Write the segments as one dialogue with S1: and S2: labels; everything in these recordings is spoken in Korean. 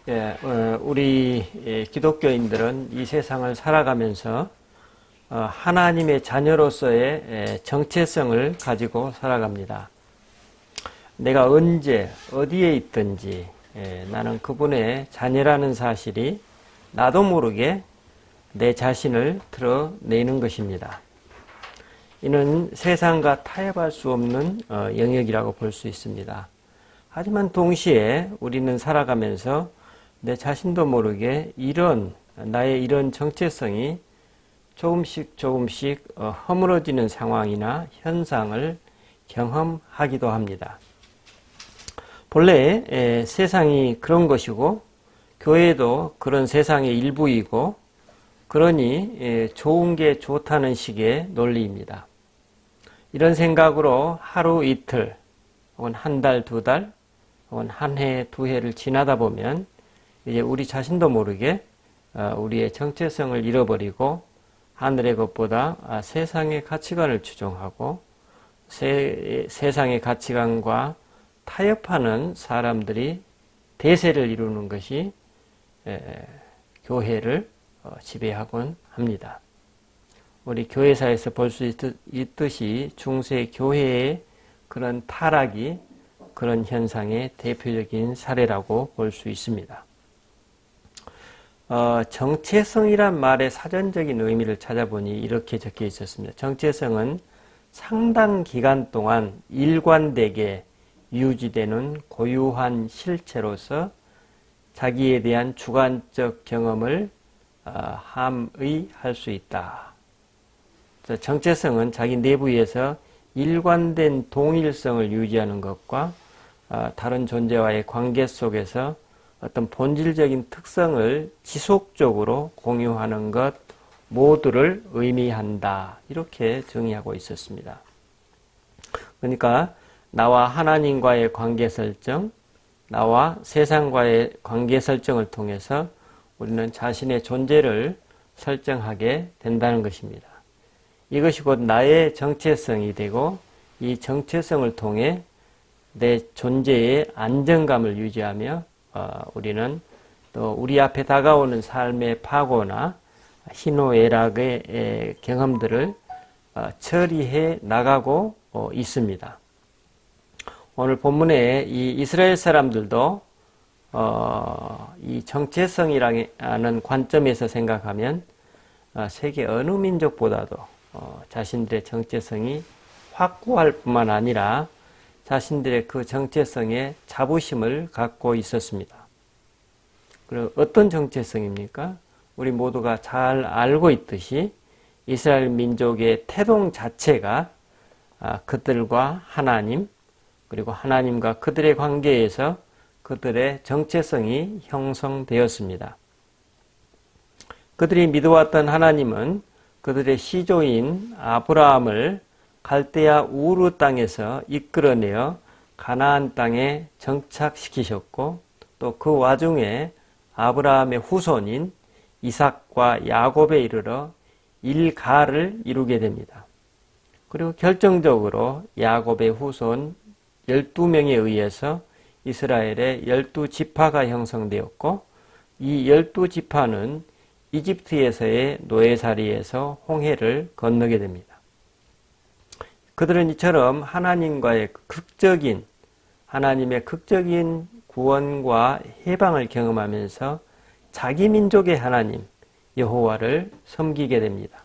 S1: 우리 기독교인들은 이 세상을 살아가면서 하나님의 자녀로서의 정체성을 가지고 살아갑니다. 내가 언제 어디에 있든지 나는 그분의 자녀라는 사실이 나도 모르게 내 자신을 드러내는 것입니다. 이는 세상과 타협할 수 없는 영역이라고 볼 수 있습니다. 하지만 동시에 우리는 살아가면서 내 자신도 모르게 나의 이런 정체성이 조금씩 허물어지는 상황이나 현상을 경험하기도 합니다. 본래 세상이 그런 것이고 교회도 그런 세상의 일부이고 그러니 좋은 게 좋다는 식의 논리입니다. 이런 생각으로 하루 이틀 혹은 한 달, 두 달 혹은 한 해, 두 해를 지나다 보면 이제 우리 자신도 모르게 우리의 정체성을 잃어버리고 하늘의 것보다 세상의 가치관을 추종하고 세상의 가치관과 타협하는 사람들이 대세를 이루는 것이 교회를 지배하곤 합니다. 우리 교회사에서 볼 수 있듯이 중세 교회의 그런 타락이 그런 현상의 대표적인 사례라고 볼 수 있습니다. 정체성이란 말의 사전적인 의미를 찾아보니 이렇게 적혀 있었습니다. 정체성은 상당 기간 동안 일관되게 유지되는 고유한 실체로서 자기에 대한 주관적 경험을 함의할 수 있다. 정체성은 자기 내부에서 일관된 동일성을 유지하는 것과 다른 존재와의 관계 속에서 어떤 본질적인 특성을 지속적으로 공유하는 것 모두를 의미한다. 이렇게 정의하고 있었습니다. 그러니까 나와 하나님과의 관계 설정, 나와 세상과의 관계 설정을 통해서 우리는 자신의 존재를 설정하게 된다는 것입니다. 이것이 곧 나의 정체성이 되고 이 정체성을 통해 내 존재의 안정감을 유지하며 우리는 또 우리 앞에 다가오는 삶의 파고나 희노애락의 경험들을 처리해 나가고 있습니다. 오늘 본문에 이 이스라엘 사람들도 이 정체성이라는 관점에서 생각하면 세계 어느 민족보다도 자신들의 정체성이 확고할 뿐만 아니라 자신들의 그 정체성에 자부심을 갖고 있었습니다. 그리고 어떤 정체성입니까? 우리 모두가 잘 알고 있듯이 이스라엘 민족의 태동 자체가 그들과 하나님 그리고 하나님과 그들의 관계에서 그들의 정체성이 형성되었습니다. 그들이 믿어왔던 하나님은 그들의 시조인 아브라함을 갈대아 우르 땅에서 이끌어내어 가나안 땅에 정착시키셨고 또 그 와중에 아브라함의 후손인 이삭과 야곱에 이르러 일가를 이루게 됩니다. 그리고 결정적으로 야곱의 후손 12명에 의해서 이스라엘의 12지파가 형성되었고 이 12지파는 이집트에서의 노예살이에서 홍해를 건너게 됩니다. 그들은 이처럼 하나님의 극적인 구원과 해방을 경험하면서 자기 민족의 하나님 여호와를 섬기게 됩니다.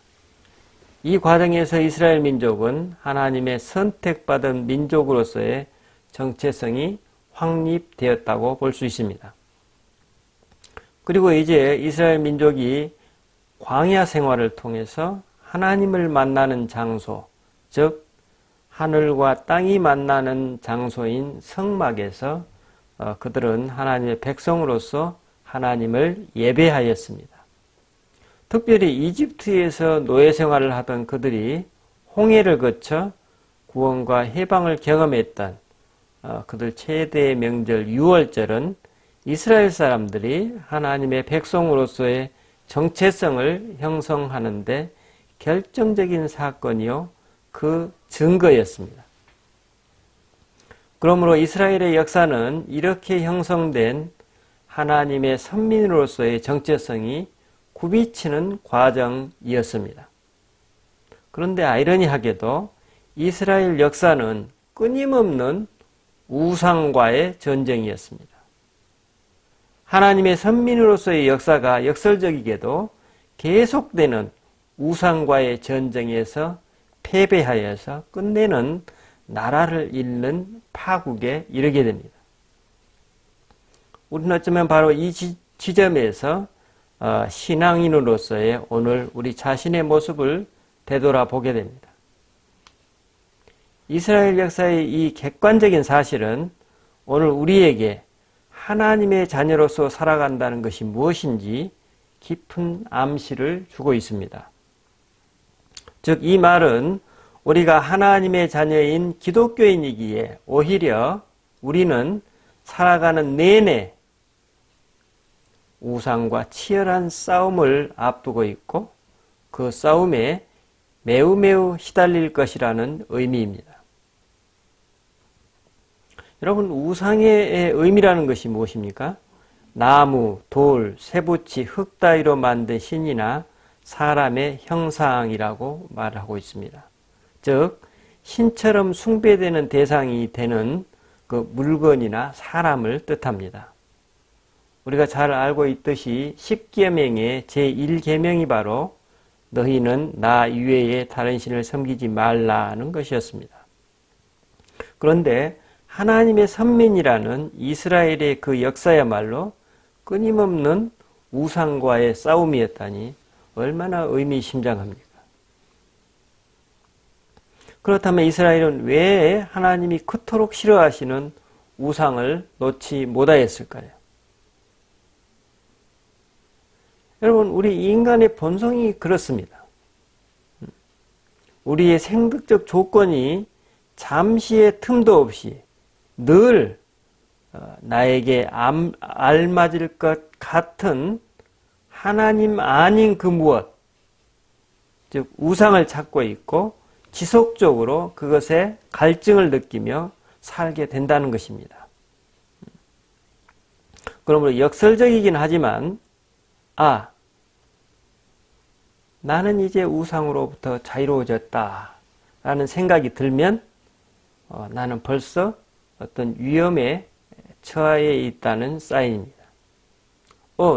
S1: 이 과정에서 이스라엘 민족은 하나님의 선택받은 민족으로서의 정체성이 확립되었다고 볼 수 있습니다. 그리고 이제 이스라엘 민족이 광야 생활을 통해서 하나님을 만나는 장소, 즉 하늘과 땅이 만나는 장소인 성막에서 그들은 하나님의 백성으로서 하나님을 예배하였습니다. 특별히 이집트에서 노예 생활을 하던 그들이 홍해를 거쳐 구원과 해방을 경험했던 그들 최대의 명절 유월절은 이스라엘 사람들이 하나님의 백성으로서의 정체성을 형성하는데 결정적인 사건이요 그 증거였습니다. 그러므로 이스라엘의 역사는 이렇게 형성된 하나님의 선민으로서의 정체성이 굽이치는 과정이었습니다. 그런데 아이러니하게도 이스라엘 역사는 끊임없는 우상과의 전쟁이었습니다. 하나님의 선민으로서의 역사가 역설적이게도 계속되는 우상과의 전쟁에서 패배하여서 끝내는 나라를 잃는 파국에 이르게 됩니다. 우리는 어쩌면 바로 이 지점에서 신앙인으로서의 오늘 우리 자신의 모습을 되돌아보게 됩니다. 이스라엘 역사의 이 객관적인 사실은 오늘 우리에게 하나님의 자녀로서 살아간다는 것이 무엇인지 깊은 암시를 주고 있습니다. 즉, 이 말은 우리가 하나님의 자녀인 기독교인이기에 오히려 우리는 살아가는 내내 우상과 치열한 싸움을 앞두고 있고 그 싸움에 매우 시달릴 것이라는 의미입니다. 여러분, 우상의 의미라는 것이 무엇입니까? 나무, 돌, 쇠붙이, 흙 따위로 만든 신이나 사람의 형상이라고 말하고 있습니다. 즉, 신처럼 숭배되는 대상이 되는 그 물건이나 사람을 뜻합니다. 우리가 잘 알고 있듯이 십계명의 제1계명이 바로 너희는 나 이외에 다른 신을 섬기지 말라는 것이었습니다. 그런데 하나님의 선민이라는 이스라엘의 그 역사야말로 끊임없는 우상과의 싸움이었다니 얼마나 의미심장합니까? 그렇다면 이스라엘은 왜 하나님이 그토록 싫어하시는 우상을 놓지 못하였을까요? 여러분, 우리 인간의 본성이 그렇습니다. 우리의 생득적 조건이 잠시의 틈도 없이 늘 나에게 알맞을 것 같은 하나님 아닌 그 무엇, 즉 우상을 찾고 있고 지속적으로 그것에 갈증을 느끼며 살게 된다는 것입니다. 그러므로 역설적이긴 하지만 나는 이제 우상으로부터 자유로워졌다 라는 생각이 들면 나는 벌써 어떤 위험에 처해 있다는 사인입니다.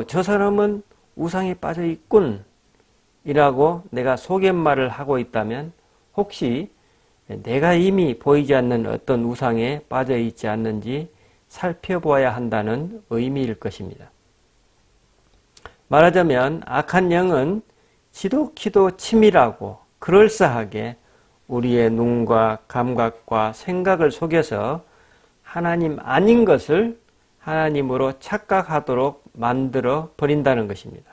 S1: 저 사람은 우상에 빠져 있군 이라고 내가 속갯말을 하고 있다면 혹시 내가 이미 보이지 않는 어떤 우상에 빠져 있지 않는지 살펴보아야 한다는 의미일 것입니다. 말하자면 악한 영은 지독히도 치밀하고 그럴싸하게 우리의 눈과 감각과 생각을 속여서 하나님 아닌 것을 하나님으로 착각하도록 만들어 버린다는 것입니다.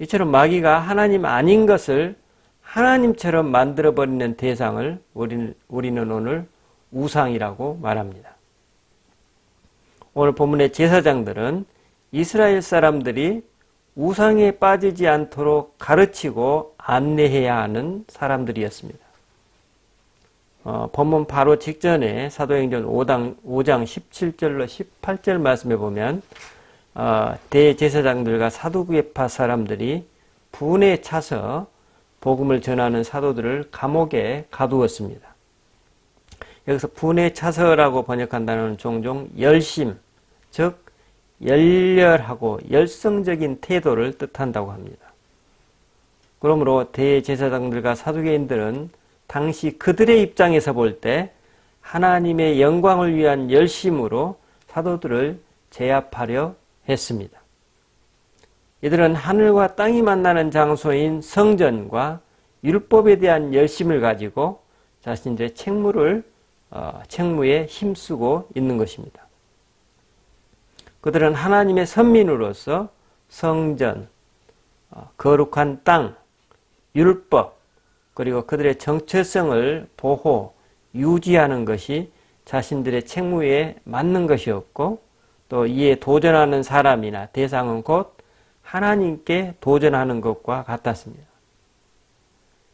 S1: 이처럼 마귀가 하나님 아닌 것을 하나님처럼 만들어 버리는 대상을 우리는 오늘 우상이라고 말합니다. 오늘 본문의 제사장들은 이스라엘 사람들이 우상에 빠지지 않도록 가르치고 안내해야 하는 사람들이었습니다. 본문 바로 직전에 사도행전 5장 17절로 18절 말씀에 보면 대제사장들과 사두개파 사람들이 분에 차서 복음을 전하는 사도들을 감옥에 가두었습니다. 여기서 분에 차서라고 번역한 단어는 종종 열심, 즉 열렬하고 열성적인 태도를 뜻한다고 합니다. 그러므로 대제사장들과 사두개인들은 당시 그들의 입장에서 볼 때 하나님의 영광을 위한 열심으로 사도들을 제압하려 했습니다. 이들은 하늘과 땅이 만나는 장소인 성전과 율법에 대한 열심을 가지고 자신들의 책무에 힘쓰고 있는 것입니다. 그들은 하나님의 선민으로서 성전, 거룩한 땅, 율법, 그리고 그들의 정체성을 보호, 유지하는 것이 자신들의 책무에 맞는 것이었고 또 이에 도전하는 사람이나 대상은 곧 하나님께 도전하는 것과 같았습니다.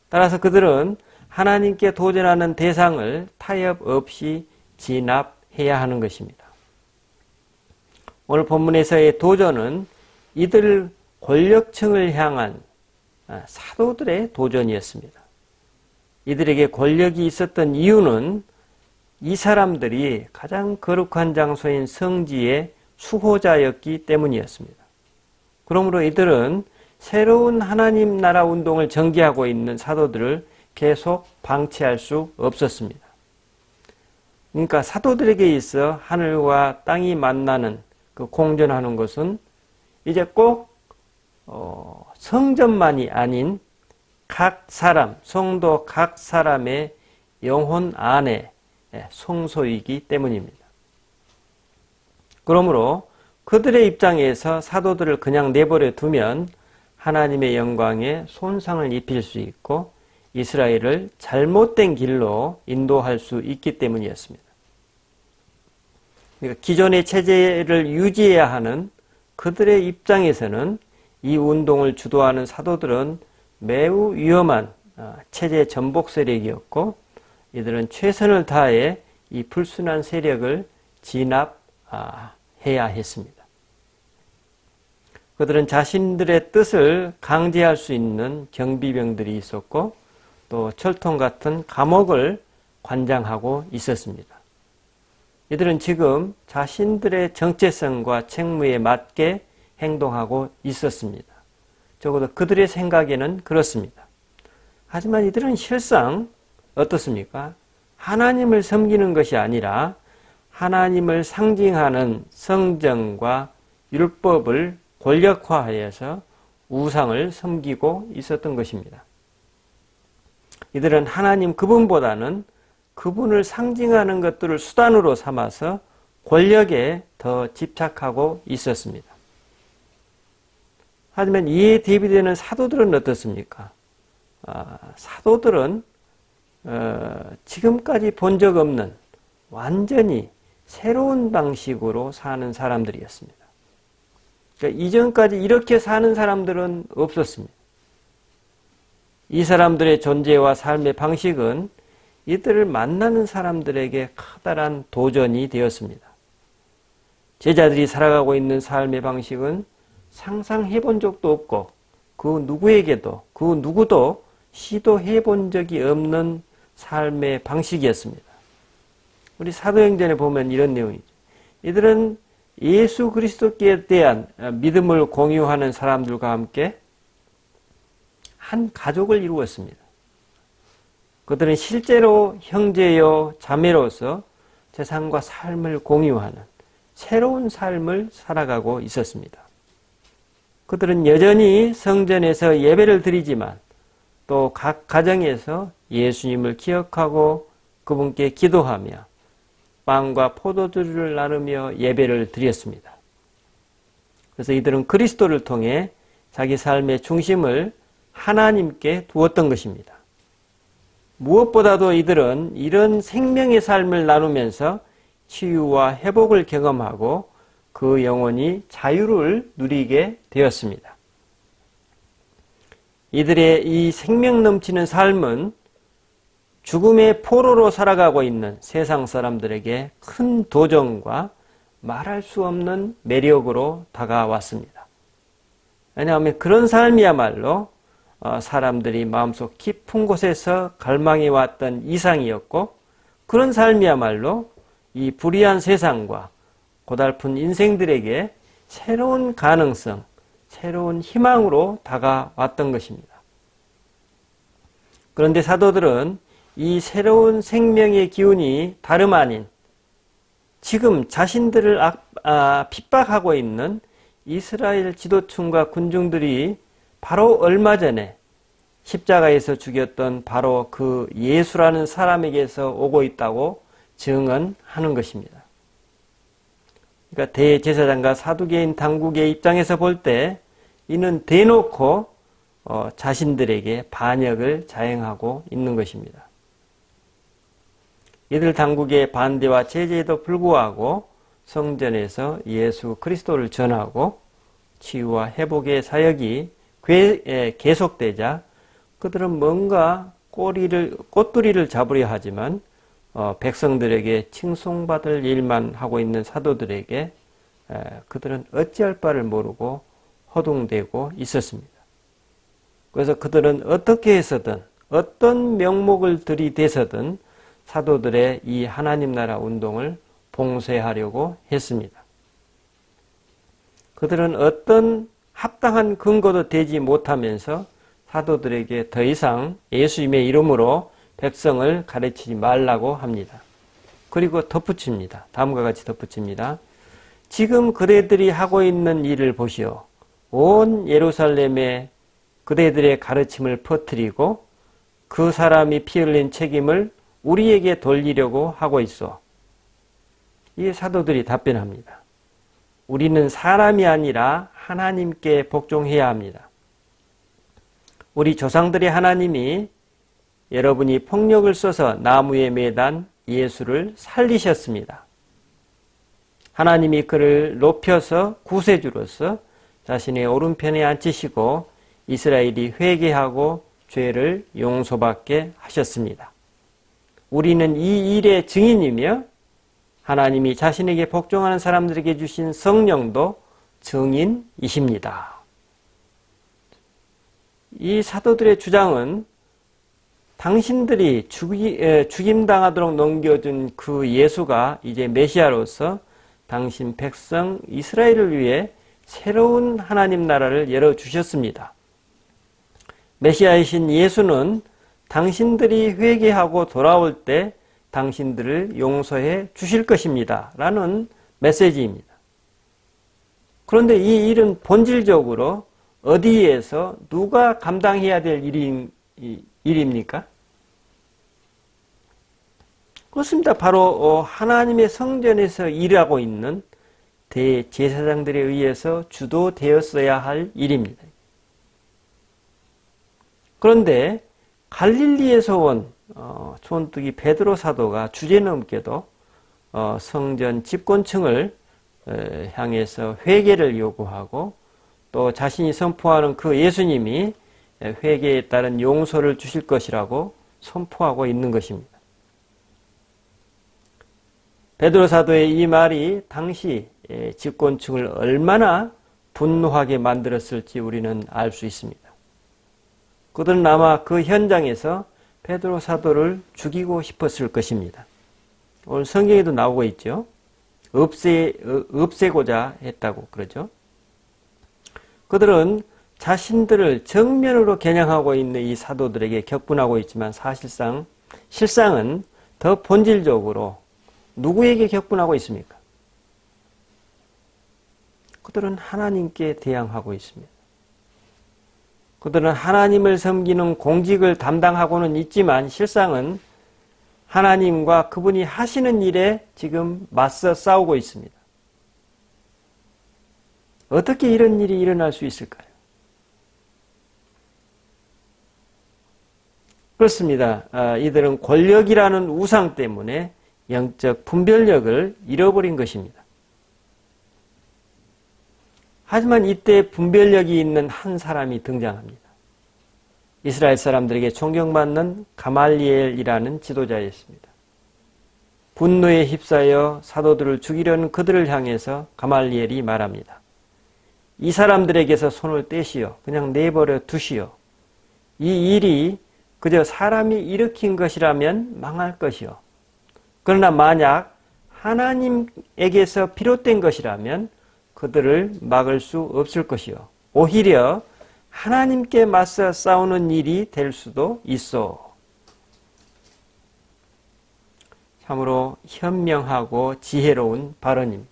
S1: 따라서 그들은 하나님께 도전하는 대상을 타협 없이 진압해야 하는 것입니다. 오늘 본문에서의 도전은 이들 권력층을 향한 사도들의 도전이었습니다. 이들에게 권력이 있었던 이유는 이 사람들이 가장 거룩한 장소인 성지의 수호자였기 때문이었습니다. 그러므로 이들은 새로운 하나님 나라 운동을 전개하고 있는 사도들을 계속 방치할 수 없었습니다. 그러니까 사도들에게 있어 하늘과 땅이 만나는 그 공존하는 것은 이제 꼭 성전만이 아닌 각 사람, 성도 각 사람의 영혼 안에 성소이기 때문입니다. 그러므로 그들의 입장에서 사도들을 그냥 내버려 두면 하나님의 영광에 손상을 입힐 수 있고 이스라엘을 잘못된 길로 인도할 수 있기 때문이었습니다. 그러니까 기존의 체제를 유지해야 하는 그들의 입장에서는 이 운동을 주도하는 사도들은 매우 위험한 체제 전복 세력이었고 이들은 최선을 다해 이 불순한 세력을 진압해야 했습니다. 그들은 자신들의 뜻을 강제할 수 있는 경비병들이 있었고 또 철통 같은 감옥을 관장하고 있었습니다. 이들은 지금 자신들의 정체성과 책무에 맞게 행동하고 있었습니다. 적어도 그들의 생각에는 그렇습니다. 하지만 이들은 실상 어떻습니까? 하나님을 섬기는 것이 아니라 하나님을 상징하는 성전과 율법을 권력화하여서 우상을 섬기고 있었던 것입니다. 이들은 하나님 그분보다는 그분을 상징하는 것들을 수단으로 삼아서 권력에 더 집착하고 있었습니다. 하지만 이에 대비되는 사도들은 어떻습니까? 사도들은 지금까지 본 적 없는 완전히 새로운 방식으로 사는 사람들이었습니다. 그러니까 이전까지 이렇게 사는 사람들은 없었습니다. 이 사람들의 존재와 삶의 방식은 이들을 만나는 사람들에게 커다란 도전이 되었습니다. 제자들이 살아가고 있는 삶의 방식은 상상해 본 적도 없고 그 누구도 시도해 본 적이 없는 삶의 방식이었습니다. 우리 사도행전에 보면 이런 내용이죠. 이들은 예수 그리스도께 대한 믿음을 공유하는 사람들과 함께 한 가족을 이루었습니다. 그들은 실제로 형제요 자매로서 세상과 삶을 공유하는 새로운 삶을 살아가고 있었습니다. 그들은 여전히 성전에서 예배를 드리지만 또 각 가정에서 예수님을 기억하고 그분께 기도하며 빵과 포도주를 나누며 예배를 드렸습니다. 그래서 이들은 그리스도를 통해 자기 삶의 중심을 하나님께 두었던 것입니다. 무엇보다도 이들은 이런 생명의 삶을 나누면서 치유와 회복을 경험하고 그 영혼이 자유를 누리게 되었습니다. 이들의 이 생명 넘치는 삶은 죽음의 포로로 살아가고 있는 세상 사람들에게 큰 도전과 말할 수 없는 매력으로 다가왔습니다. 왜냐하면 그런 삶이야말로 사람들이 마음속 깊은 곳에서 갈망해왔던 이상이었고 그런 삶이야말로 이 불의한 세상과 고달픈 인생들에게 새로운 가능성, 새로운 희망으로 다가왔던 것입니다. 그런데 사도들은 이 새로운 생명의 기운이 다름 아닌 지금 자신들을 핍박하고 있는 이스라엘 지도층과 군중들이 바로 얼마 전에 십자가에서 죽였던 바로 그 예수라는 사람에게서 오고 있다고 증언하는 것입니다. 그러니까 대제사장과 사두개인 당국의 입장에서 볼 때 이는 대놓고 자신들에게 반역을 자행하고 있는 것입니다. 이들 당국의 반대와 제재에도 불구하고 성전에서 예수 그리스도를 전하고 치유와 회복의 사역이 계속되자 그들은 뭔가 꼬투리를 잡으려 하지만 백성들에게 칭송받을 일만 하고 있는 사도들에게 그들은 어찌할 바를 모르고 허둥대고 있었습니다. 그래서 그들은 어떻게 해서든 어떤 명목을 들이대서든 사도들의 이 하나님 나라 운동을 봉쇄하려고 했습니다. 그들은 어떤 합당한 근거도 되지 못하면서 사도들에게 더 이상 예수님의 이름으로 백성을 가르치지 말라고 합니다. 그리고 덧붙입니다. 다음과 같이 덧붙입니다. 지금 그대들이 하고 있는 일을 보시오. 온 예루살렘에 그대들의 가르침을 퍼뜨리고 그 사람이 피 흘린 책임을 우리에게 돌리려고 하고 있어. 이 사도들이 답변합니다. 우리는 사람이 아니라 하나님께 복종해야 합니다. 우리 조상들의 하나님이 여러분이 폭력을 써서 나무에 매단 예수를 살리셨습니다. 하나님이 그를 높여서 구세주로서 자신의 오른편에 앉히시고 이스라엘이 회개하고 죄를 용서받게 하셨습니다. 우리는 이 일의 증인이며 하나님이 자신에게 복종하는 사람들에게 주신 성령도 증인이십니다. 이 사도들의 주장은 당신들이 죽임당하도록 넘겨준 그 예수가 이제 메시아로서 당신 백성 이스라엘을 위해 새로운 하나님 나라를 열어주셨습니다. 메시아이신 예수는 당신들이 회개하고 돌아올 때 당신들을 용서해 주실 것입니다. 라는 메시지입니다. 그런데 이 일은 본질적으로 어디에서 누가 감당해야 될 일입니까? 그렇습니다. 바로 하나님의 성전에서 일하고 있는 대제사장들에 의해서 주도되었어야 할 일입니다. 그런데 갈릴리에서 온 촌뜨기 베드로 사도가 주제넘게도 성전 집권층을 향해서 회개를 요구하고 또 자신이 선포하는 그 예수님이 회개에 따른 용서를 주실 것이라고 선포하고 있는 것입니다. 베드로 사도의 이 말이 당시 집권층을 얼마나 분노하게 만들었을지 우리는 알 수 있습니다. 그들은 아마 그 현장에서 베드로 사도를 죽이고 싶었을 것입니다. 오늘 성경에도 나오고 있죠. 없애고자 했다고 그러죠. 그들은 자신들을 정면으로 겨냥하고 있는 이 사도들에게 격분하고 있지만 실상은 더 본질적으로 누구에게 격분하고 있습니까? 그들은 하나님께 대항하고 있습니다. 그들은 하나님을 섬기는 공직을 담당하고는 있지만 실상은 하나님과 그분이 하시는 일에 지금 맞서 싸우고 있습니다. 어떻게 이런 일이 일어날 수 있을까요? 그렇습니다. 이들은 권력이라는 우상 때문에 영적 분별력을 잃어버린 것입니다. 하지만 이때 분별력이 있는 한 사람이 등장합니다. 이스라엘 사람들에게 존경받는 가말리엘이라는 지도자였습니다. 분노에 휩싸여 사도들을 죽이려는 그들을 향해서 가말리엘이 말합니다. 이 사람들에게서 손을 떼시오. 그냥 내버려 두시오. 이 일이 그저 사람이 일으킨 것이라면 망할 것이오. 그러나 만약 하나님에게서 비롯된 것이라면 그들을 막을 수 없을 것이요. 오히려 하나님께 맞서 싸우는 일이 될 수도 있어. 참으로 현명하고 지혜로운 발언입니다.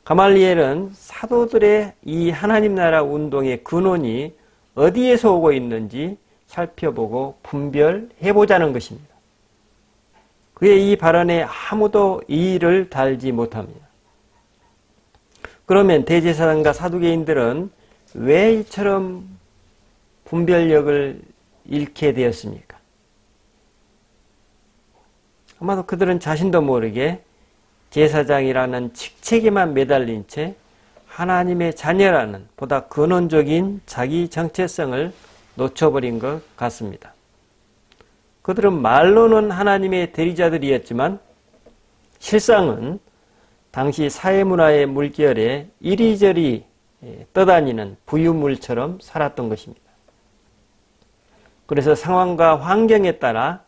S1: 가말리엘은 사도들의 이 하나님 나라 운동의 근원이 어디에서 오고 있는지 살펴보고 분별해보자는 것입니다. 그의 이 발언에 아무도 이의를 달지 못합니다. 그러면 대제사장과 사두개인들은 왜 이처럼 분별력을 잃게 되었습니까? 아마도 그들은 자신도 모르게 제사장이라는 직책에만 매달린 채 하나님의 자녀라는 보다 근원적인 자기 정체성을 놓쳐버린 것 같습니다. 그들은 말로는 하나님의 대리자들이었지만 실상은 당시 사회문화의 물결에 이리저리 떠다니는 부유물처럼 살았던 것입니다. 그래서 상황과 환경에 따라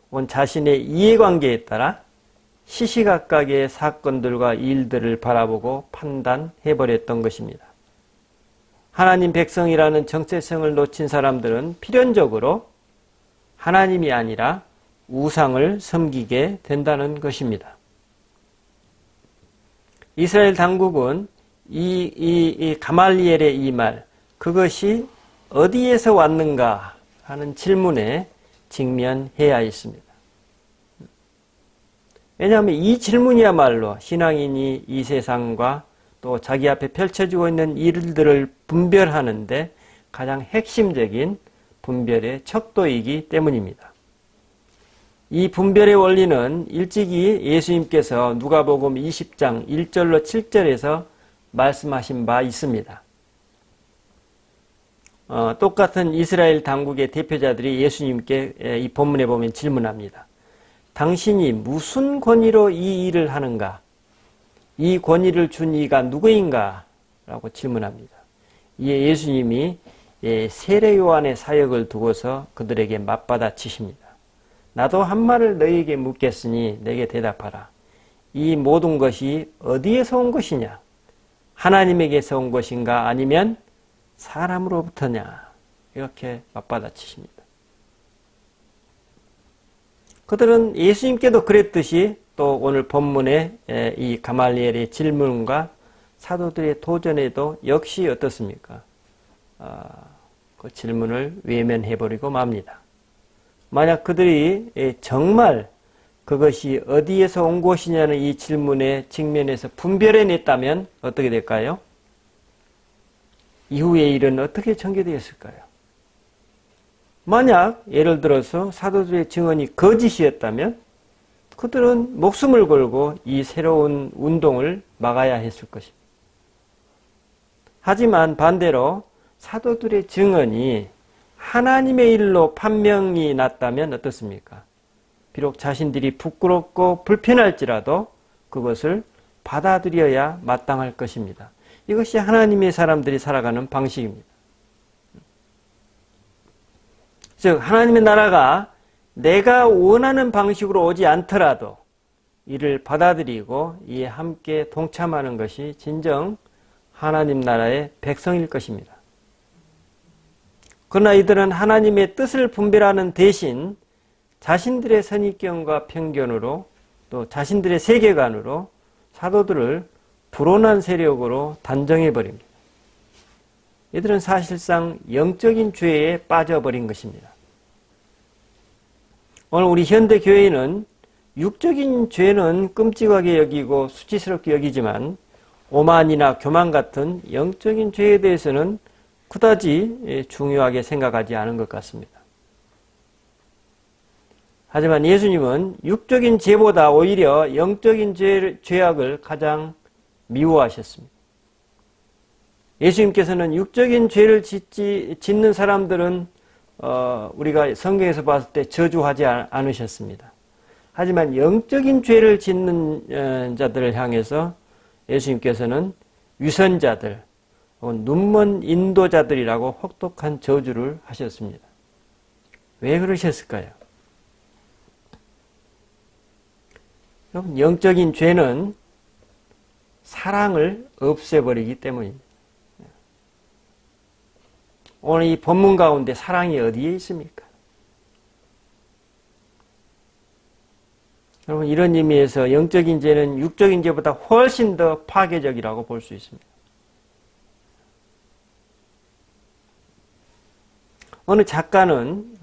S1: 온 자신의 이해관계에 따라 시시각각의 사건들과 일들을 바라보고 판단해버렸던 것입니다. 하나님 백성이라는 정체성을 놓친 사람들은 필연적으로 하나님이 아니라 우상을 섬기게 된다는 것입니다. 이스라엘 당국은 이 가말리엘의 이 말, 그것이 어디에서 왔는가 하는 질문에 직면해야 했습니다. 왜냐하면 이 질문이야말로 신앙인이 이 세상과 또 자기 앞에 펼쳐지고 있는 일들을 분별하는데 가장 핵심적인 분별의 척도이기 때문입니다. 이 분별의 원리는 일찍이 예수님께서 누가복음 20장 1절로 7절에서 말씀하신 바 있습니다. 똑같은 이스라엘 당국의 대표자들이 예수님께 이 본문에 보면 질문합니다. 당신이 무슨 권위로 이 일을 하는가? 이 권위를 준 이가 누구인가? 라고 질문합니다. 이에 예수님이 세례 요한의 사역을 두고서 그들에게 맞받아치십니다. 나도 한 말을 너희에게 묻겠으니 내게 대답하라. 이 모든 것이 어디에서 온 것이냐? 하나님에게서 온 것인가? 아니면 사람으로부터냐? 이렇게 맞받아치십니다. 그들은 예수님께도 그랬듯이 또 오늘 본문의 이 가말리엘의 질문과 사도들의 도전에도 역시 어떻습니까? 그 질문을 외면해버리고 맙니다. 만약 그들이 정말 그것이 어디에서 온 것이냐는 이 질문에 직면해서 분별해냈다면 어떻게 될까요? 이후의 일은 어떻게 전개되었을까요? 만약 예를 들어서 사도들의 증언이 거짓이었다면 그들은 목숨을 걸고 이 새로운 운동을 막아야 했을 것입니다. 하지만 반대로 사도들의 증언이 하나님의 일로 판명이 났다면 어떻습니까? 비록 자신들이 부끄럽고 불편할지라도 그것을 받아들여야 마땅할 것입니다. 이것이 하나님의 사람들이 살아가는 방식입니다. 즉 하나님의 나라가 내가 원하는 방식으로 오지 않더라도 이를 받아들이고 이에 함께 동참하는 것이 진정 하나님 나라의 백성일 것입니다. 그러나 이들은 하나님의 뜻을 분별하는 대신 자신들의 선입견과 편견으로 또 자신들의 세계관으로 사도들을 불온한 세력으로 단정해버립니다. 이들은 사실상 영적인 죄에 빠져버린 것입니다. 오늘 우리 현대교회는 육적인 죄는 끔찍하게 여기고 수치스럽게 여기지만 오만이나 교만 같은 영적인 죄에 대해서는 그다지 중요하게 생각하지 않은 것 같습니다. 하지만 예수님은 육적인 죄보다 오히려 영적인 죄악을 가장 미워하셨습니다. 예수님께서는 육적인 죄를 짓는 사람들은 우리가 성경에서 봤을 때 저주하지 않으셨습니다. 하지만 영적인 죄를 짓는 자들을 향해서 예수님께서는 위선자들, 눈먼 인도자들이라고 혹독한 저주를 하셨습니다. 왜 그러셨을까요? 여러분, 영적인 죄는 사랑을 없애버리기 때문입니다. 오늘 이 본문 가운데 사랑이 어디에 있습니까? 여러분, 이런 의미에서 영적인 죄는 육적인 죄보다 훨씬 더 파괴적이라고 볼 수 있습니다. 어느 작가는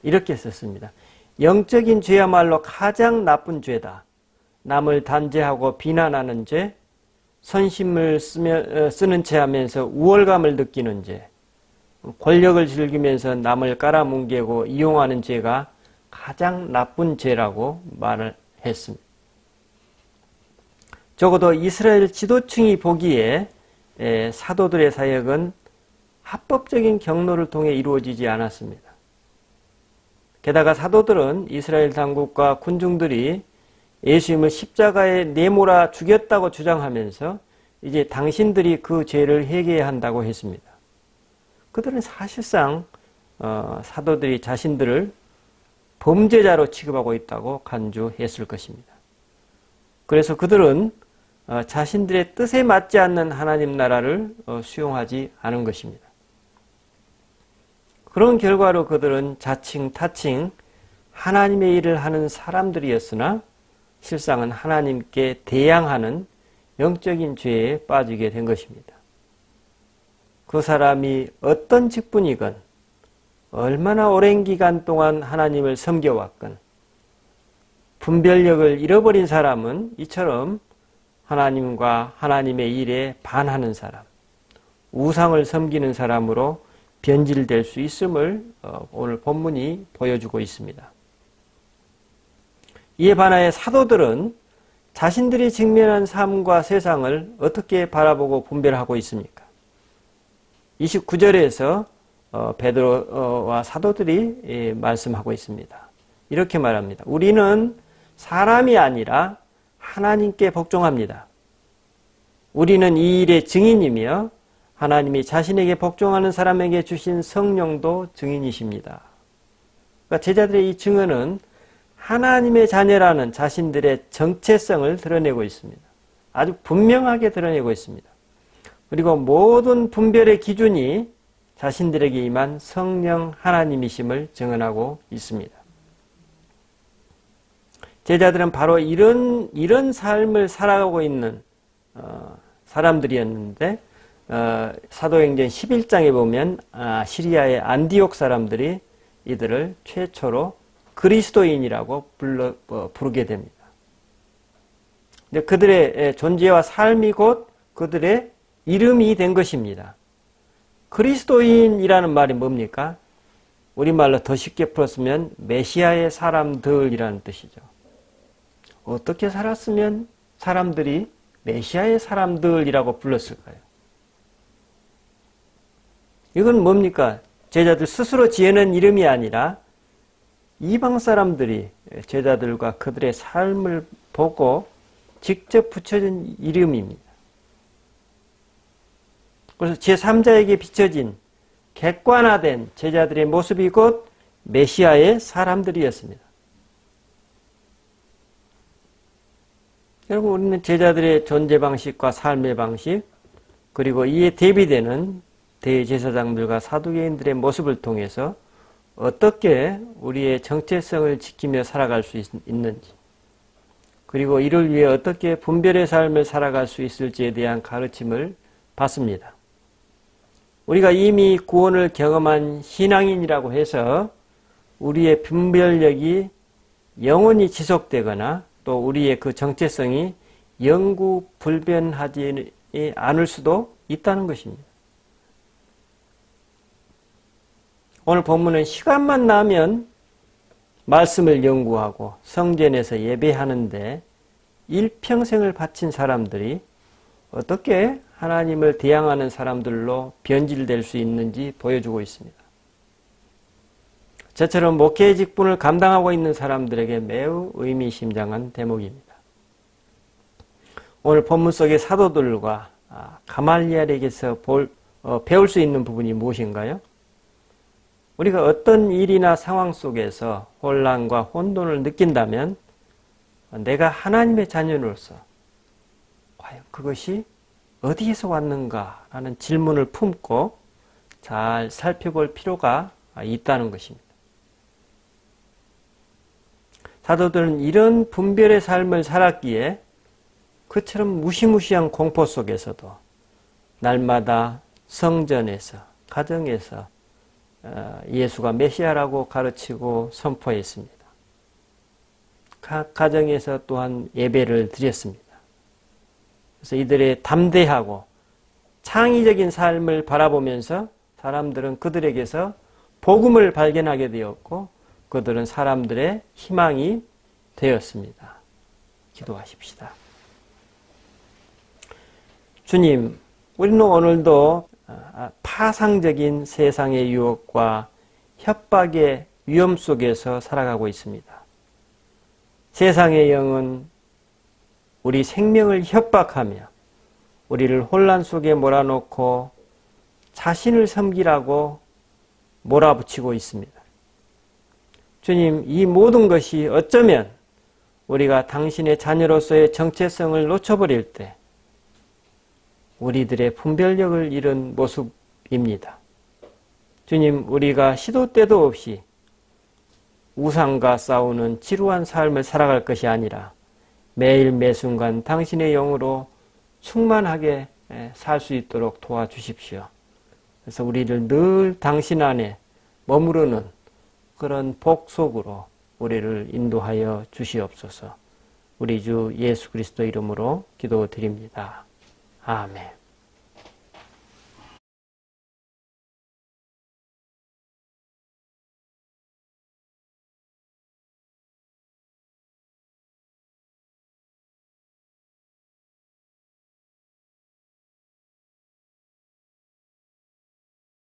S1: 이렇게 썼습니다. 영적인 죄야말로 가장 나쁜 죄다. 남을 단죄하고 비난하는 죄, 선심을 쓰는 채 하면서 우월감을 느끼는 죄, 권력을 즐기면서 남을 깔아뭉개고 이용하는 죄가 가장 나쁜 죄라고 말을 했습니다. 적어도 이스라엘 지도층이 보기에 사도들의 사역은 합법적인 경로를 통해 이루어지지 않았습니다. 게다가 사도들은 이스라엘 당국과 군중들이 예수님을 십자가에 내몰아 죽였다고 주장하면서 이제 당신들이 그 죄를 회개해야 한다고 했습니다. 그들은 사실상 사도들이 자신들을 범죄자로 취급하고 있다고 간주했을 것입니다. 그래서 그들은 자신들의 뜻에 맞지 않는 하나님 나라를 수용하지 않은 것입니다. 그런 결과로 그들은 자칭 타칭 하나님의 일을 하는 사람들이었으나 실상은 하나님께 대항하는 영적인 죄에 빠지게 된 것입니다. 그 사람이 어떤 직분이건 얼마나 오랜 기간 동안 하나님을 섬겨왔건 분별력을 잃어버린 사람은 이처럼 하나님과 하나님의 일에 반하는 사람, 우상을 섬기는 사람으로 변질될 수 있음을 오늘 본문이 보여주고 있습니다. 이에 반하여 사도들은 자신들이 직면한 삶과 세상을 어떻게 바라보고 분별하고 있습니까? 29절에서 베드로와 사도들이 말씀하고 있습니다. 이렇게 말합니다. 우리는 사람이 아니라 하나님께 복종합니다. 우리는 이 일의 증인이며 하나님이 자신에게 복종하는 사람에게 주신 성령도 증인이십니다. 그러니까 제자들의 이 증언은 하나님의 자녀라는 자신들의 정체성을 드러내고 있습니다. 아주 분명하게 드러내고 있습니다. 그리고 모든 분별의 기준이 자신들에게 임한 성령 하나님이심을 증언하고 있습니다. 제자들은 바로 이런 삶을 살아가고 있는 사람들이었는데 사도행전 11장에 보면 시리아의 안디옥 사람들이 이들을 최초로 그리스도인이라고 부르게 됩니다. 그들의 존재와 삶이 곧 그들의 이름이 된 것입니다. 그리스도인이라는 말이 뭡니까? 우리말로 더 쉽게 풀었으면 메시아의 사람들이라는 뜻이죠. 어떻게 살았으면 사람들이 메시아의 사람들이라고 불렀을까요? 이건 뭡니까? 제자들 스스로 지어낸 이름이 아니라 이방 사람들이 제자들과 그들의 삶을 보고 직접 붙여진 이름입니다. 그래서 제3자에게 비춰진 객관화된 제자들의 모습이 곧 메시아의 사람들이었습니다. 여러분, 우리는 제자들의 존재 방식과 삶의 방식, 그리고 이에 대비되는 대제사장들과 사두개인들의 모습을 통해서 어떻게 우리의 정체성을 지키며 살아갈 수 있는지, 그리고 이를 위해 어떻게 분별의 삶을 살아갈 수 있을지에 대한 가르침을 받습니다. 우리가 이미 구원을 경험한 신앙인이라고 해서 우리의 분별력이 영원히 지속되거나 또 우리의 그 정체성이 영구 불변하지 않을 수도 있다는 것입니다. 오늘 본문은 시간만 나면 말씀을 연구하고 성전에서 예배하는데 일평생을 바친 사람들이 어떻게 하나님을 대항하는 사람들로 변질될 수 있는지 보여주고 있습니다. 저처럼 목회의 직분을 감당하고 있는 사람들에게 매우 의미심장한 대목입니다. 오늘 본문 속의 사도들과 가말리엘에게서 배울 수 있는 부분이 무엇인가요? 우리가 어떤 일이나 상황 속에서 혼란과 혼돈을 느낀다면 내가 하나님의 자녀로서 과연 그것이 어디에서 왔는가라는 질문을 품고 잘 살펴볼 필요가 있다는 것입니다. 사도들은 이런 분별의 삶을 살았기에 그처럼 무시무시한 공포 속에서도 날마다 성전에서, 가정에서 예수가 메시아라고 가르치고 선포했습니다. 각 가정에서 또한 예배를 드렸습니다. 그래서 이들의 담대하고 창의적인 삶을 바라보면서 사람들은 그들에게서 복음을 발견하게 되었고 그들은 사람들의 희망이 되었습니다. 기도하십시다. 주님, 우리는 오늘도 파상적인 세상의 유혹과 협박의 위험 속에서 살아가고 있습니다. 세상의 영은 우리 생명을 협박하며 우리를 혼란 속에 몰아넣고 자신을 섬기라고 몰아붙이고 있습니다. 주님, 이 모든 것이 어쩌면 우리가 당신의 자녀로서의 정체성을 놓쳐버릴 때 우리들의 분별력을 잃은 모습입니다. 주님, 우리가 시도 때도 없이 우상과 싸우는 지루한 삶을 살아갈 것이 아니라 매일 매순간 당신의 영으로 충만하게 살 수 있도록 도와주십시오. 그래서 우리를 늘 당신 안에 머무르는 그런 복 속으로 우리를 인도하여 주시옵소서. 우리 주 예수 그리스도 이름으로 기도드립니다. 아멘.